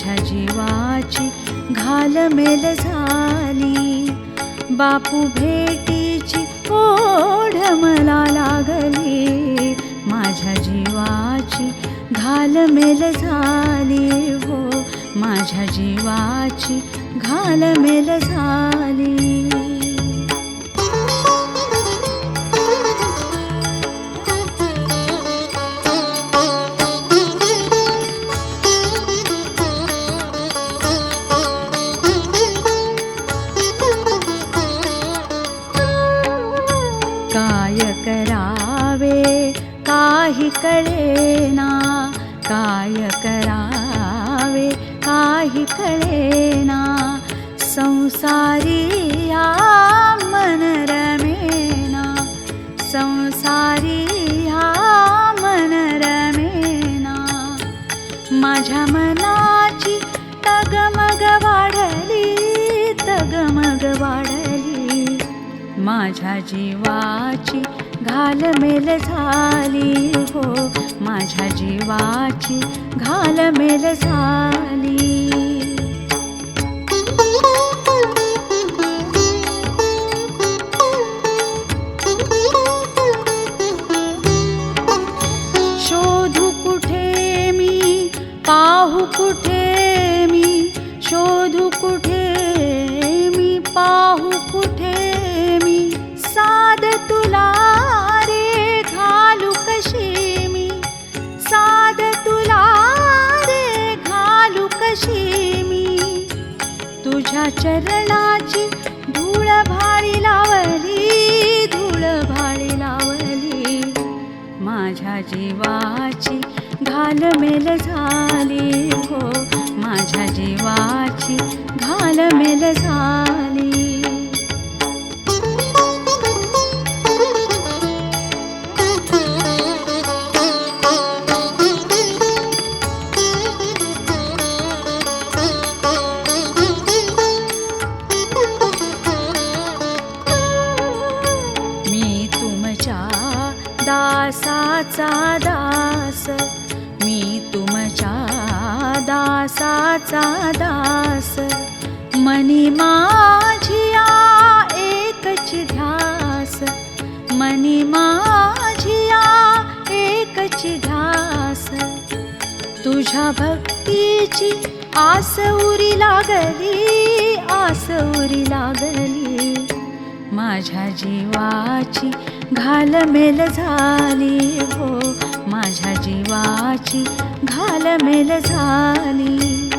माझ्या जीवाची घालमेल झाली. बापू भेटीची ओढ मला लागली. माझ्या जीवाची घालमेल झाली हो, माझ्या जीवाची घालमेल झाली. काय करावे काही कळेना, काय करावे काही कळेना. संसारी या मन रमेना, संसारी या मन रमेना. माझ्या मनाची तगमग वाढली, तगमग वाढली. माझ्या जीवाची घालमेल झाली हो, माझ्या जीवाची घालमेल झाली. शोधू कुठे मी, पाहू कुठे मी, शोधू कुठे मी, पाहू कुठे मी. साद तुला रे घालू कशी मी, साद तुला रे घालू कशी मी. तुझ्या चरणाची धूळ भारी लावली, धूळ भारी लावली. माझ्या जीवाची घालमेल झाली हो, माझ्या जीवाची घालमेल झाली. मी तुमच्या दासाचा दास, मी तुमच्या दासाचा दास. मनी माझिया एकच ध्यास, मनी माझिया एकच ध्यास. तुझ्या भक्तीची आस उरी लागली, आस उरी लागली. माझ्या जीवाची घालमेल झाली हो, माझ्या जीवाची घालमेल झाली.